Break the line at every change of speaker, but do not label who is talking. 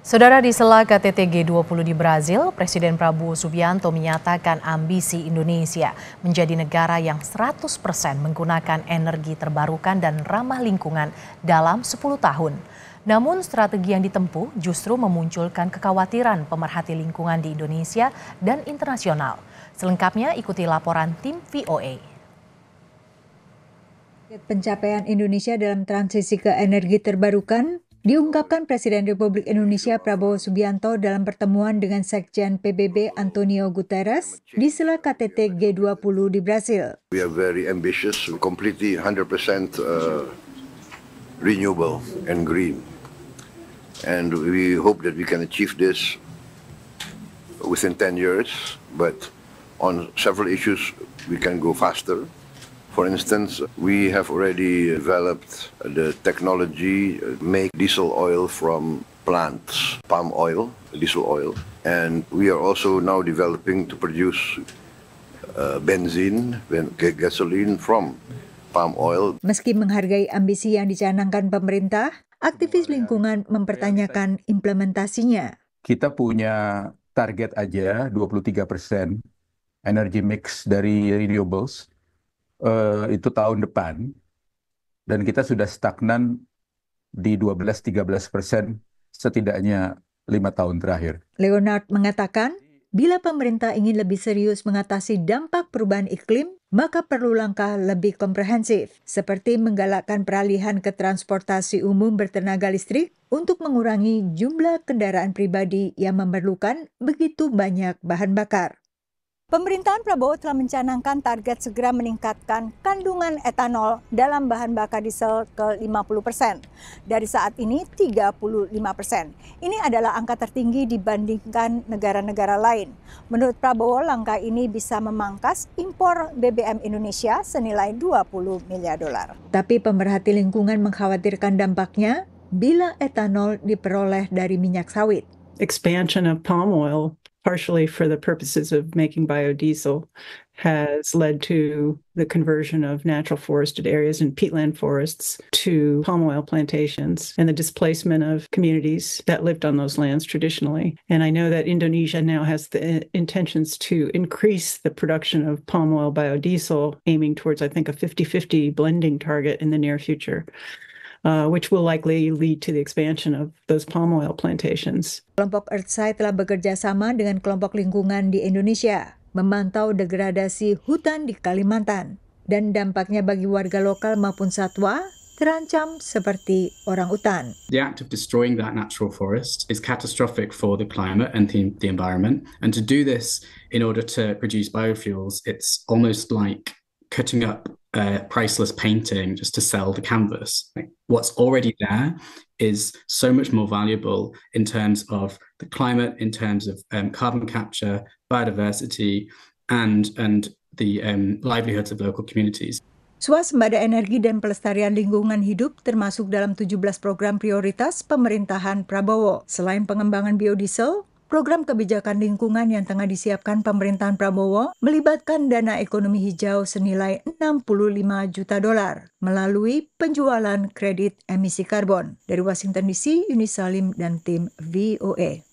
Saudara, di sela KTT G20 di Brazil, Presiden Prabowo Subianto menyatakan ambisi Indonesia menjadi negara yang 100% menggunakan energi terbarukan dan ramah lingkungan dalam 10 tahun. Namun strategi yang ditempuh justru memunculkan kekhawatiran pemerhati lingkungan di Indonesia dan internasional. Selengkapnya ikuti laporan tim VOA.
Pencapaian Indonesia dalam transisi ke energi terbarukan diungkapkan Presiden Republik Indonesia Prabowo Subianto dalam pertemuan dengan Sekjen PBB Antonio Guterres di sela KTT G20 di Brasil.
We are very ambitious, completely 100% renewable and green. And we hope that we can achieve this within 10 years, but on several issues we can go faster. For instance, we have already developed the technology to make diesel oil from plants, palm oil, diesel oil, and we are also now developing to produce gasoline from palm oil.
Meski menghargai ambisi yang dicanangkan pemerintah, aktivis lingkungan mempertanyakan implementasinya.
Kita punya target aja 23% energy mix dari renewables. Itu tahun depan, dan kita sudah stagnan di 12-13% setidaknya 5 tahun terakhir.
Leonard mengatakan, bila pemerintah ingin lebih serius mengatasi dampak perubahan iklim, maka perlu langkah lebih komprehensif, seperti menggalakkan peralihan ke transportasi umum bertenaga listrik untuk mengurangi jumlah kendaraan pribadi yang memerlukan begitu banyak bahan bakar. Pemerintahan Prabowo telah mencanangkan target segera meningkatkan kandungan etanol dalam bahan bakar diesel ke 50%. Dari saat ini 35%. Ini adalah angka tertinggi dibandingkan negara-negara lain. Menurut Prabowo, langkah ini bisa memangkas impor BBM Indonesia senilai 20 miliar dolar. Tapi pemerhati lingkungan mengkhawatirkan dampaknya bila etanol diperoleh dari minyak sawit.
Expansion of palm oil, partially for the purposes of making biodiesel, has led to the conversion of natural forested areas and peatland forests to palm oil plantations and the displacement of communities that lived on those lands traditionally. And I know that Indonesia now has the intentions to increase the production of palm oil biodiesel, aiming towards, I think, a 50-50 blending target in the near future. Which will likely lead to the expansion of those palm oil plantations.
Kelompok Earthside telah bekerja sama dengan kelompok lingkungan di Indonesia, memantau degradasi hutan di Kalimantan, dan dampaknya bagi warga lokal maupun satwa terancam seperti orangutan.
The act of destroying that natural forest is catastrophic for the climate and the environment. And to do this in order to produce biofuels, it's almost like cutting up a priceless painting just to sell the canvas. Like, what's already there is so much more valuable in terms of the climate, in terms of carbon capture, biodiversity, and the livelihoods of local communities.
Swasembada energi dan pelestarian lingkungan hidup termasuk dalam 17 program prioritas pemerintahan Prabowo. Selain pengembangan biodiesel, program kebijakan lingkungan yang tengah disiapkan pemerintahan Prabowo melibatkan dana ekonomi hijau senilai 65 juta dolar melalui penjualan kredit emisi karbon. Dari Washington DC, Yuni Salim dan tim VOA.